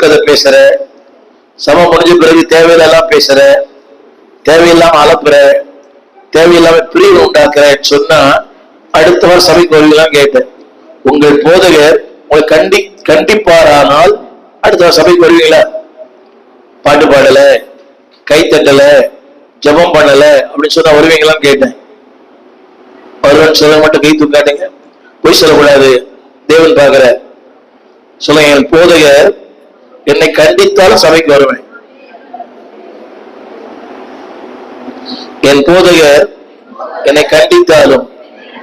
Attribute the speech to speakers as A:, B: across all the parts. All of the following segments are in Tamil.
A: கதை பேசுற, சபை முடிஞ்ச பிறகு தேவையில்லாம் பேசுற, தேவையில்லாம அலப்புற, தேவையில்லாம பிரிவு உண்டாக்குறேன்னு சொன்னா அடுத்த வாரம் சபைக்கு வருவீங்களான்னு கேட்டேன். உங்கள் போதகர் உங்களை கண்டிப்பாரானால் அடுத்த வாரம் சபைக்கு வருவீங்களா? பாட்டு பாடல, கைத்தட்டல, ஜபம் பண்ணல அப்படின்னு சொன்னா வருவீங்களான்னு கேட்டேன். வருவன் சொல்ல மட்டும் கை தூக்காட்டீங்க, பொய் சொல்லக்கூடாது, தேவன் பார்க்கிற. சொல்லுங்க, என் போதகர் என்னை கண்டித்தாலும் சபைக்கு வருவேன். என் போதகர் என்னை கண்டித்தாலும்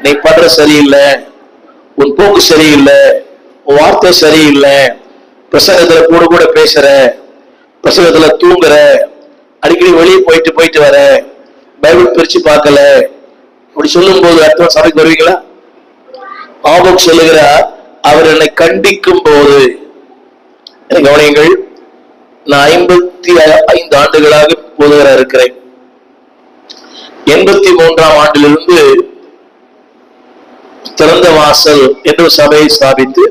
A: நீ பண்ற சரியில்லை, உன் போக்கு சரியில்லை, உன் வார்த்தை சரியில்லை, பிரசங்கத்துல கூட கூட பேசுற, பிரசங்கத்துல தூங்குற, அடிக்கடி வெளியே போயிட்டு வர, பைபிள் பிரிச்சு பார்க்கல, அப்படி சொல்லும் போது அடுத்த சபைக்கு வருவீங்களா? ஆபோக் சொல்லுகிறார், அவர் என்னை கண்டிக்கும் போது. கவனியுங்கள், நான் 55 ஆண்டுகளாக போதகராக இருக்கிறேன். 83ஆம் ஆண்டிலிருந்து திறந்த வாசல் என்ற சபையை ஸ்தாபித்து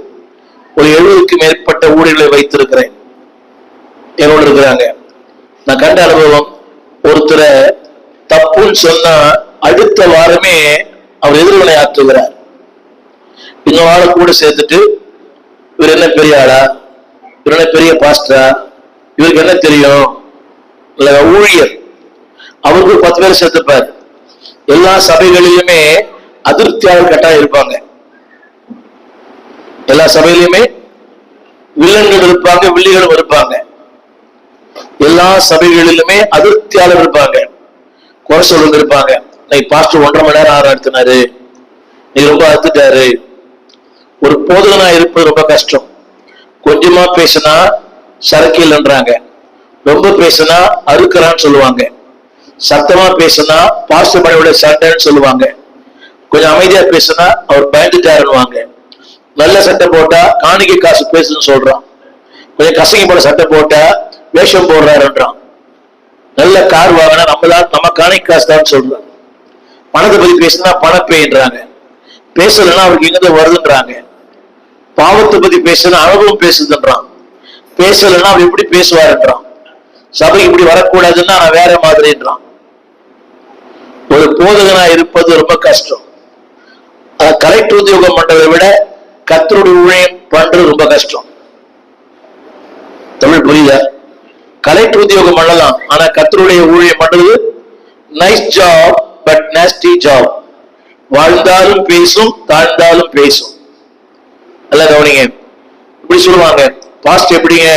A: ஒரு 70க்கு மேற்பட்ட ஊழியர்களை வைத்திருக்கிறேன். என்னோடு இருக்கிறாங்க. நான் கண்ட அனுபவம், ஒருத்தரை தப்புன்னு சொன்னா அடுத்த வாரமே அவர் எதிர்வினை ஆற்றுகிறார். இன்னொரு ஆளை கூட சேர்த்துட்டு, இவர் என்ன பெரிய ஆளா, இவர் என்ன பெரிய பாஸ்டரா, இவருக்கு என்ன தெரியும், இல்ல ஊழியர், அவருக்கு 10 பேர் சேர்த்துப்பார். எல்லா சபைகளிலுமே அதிருப்தியாளர் கட்டாயம் இருப்பாங்க. எல்லா சபையிலுமே வில்லன்கள் இருப்பாங்க, வில்லிகளும் இருப்பாங்க. எல்லா சபைகளிலுமே அதிருப்தியாளர் இருப்பாங்க, குறை சொல்றது இருப்பாங்க. பாஸ்டர் 1.5 மணி நேரம் ஆராய்த்தினாரு, நீ ரொம்ப அறுத்துட்டாரு. ஒரு போதகனா இருப்பது ரொம்ப கஷ்டம். கொஞ்சமா பேசினா சரக்கு இல்லைன்றாங்க, ரொம்ப பேசினா அறுக்கிறான்னு சொல்லுவாங்க, சத்தமா பேசினா பாஸ்டர் பணியோட சண்டைன்னு சொல்லுவாங்க, கொஞ்சம் அமைதியா பேசினா அவர் பயந்துட்டாருன்னுவாங்க, நல்ல சட்டை போட்டா காணிக்கை காசு பேசுன்னு சொல்றான், கொஞ்சம் கசங்கி போட சட்டை போட்டா வேஷம் போடுறாருன்றான், நல்ல கார் வாங்கினா நம்ம காணிக்கை காசு தான் சொல்றான், பணத்தை பத்தி பேசினா பணப்பேன்றாங்க, பேசலன்னா அவருக்கு இங்கிருந்து வருதுன்றாங்க, பாவத்தை பத்தி பேசுனா அனுபவம் பேசுதுன்றான், பேசலன்னா அவர் எப்படி பேசுவாருன்றான், சபைக்கு இப்படி வரக்கூடாதுன்னா நான் வேற மாதிரின்றான். ஒரு போதகனா இருப்பது ரொம்ப கஷ்டம். கலெக்டர் உத்தியோகம் பண்றதை விட கர்த்தருடைய ஊழியம் பண்றது ரொம்ப கஷ்டம். தமிழ் புரியுதா? கலெக்டர் உத்தியோகம் பண்ணலாம், ஆனா கர்த்தருடைய ஊழியம் பண்றது nice job but nasty job. வாழ்ந்தாலும் பேசும், தாழ்ந்தாலும் பேசும். எல்லாம் கவனிங்க. இப்படி சொல்லுவாங்க, பாஸ்ட் எப்படிங்க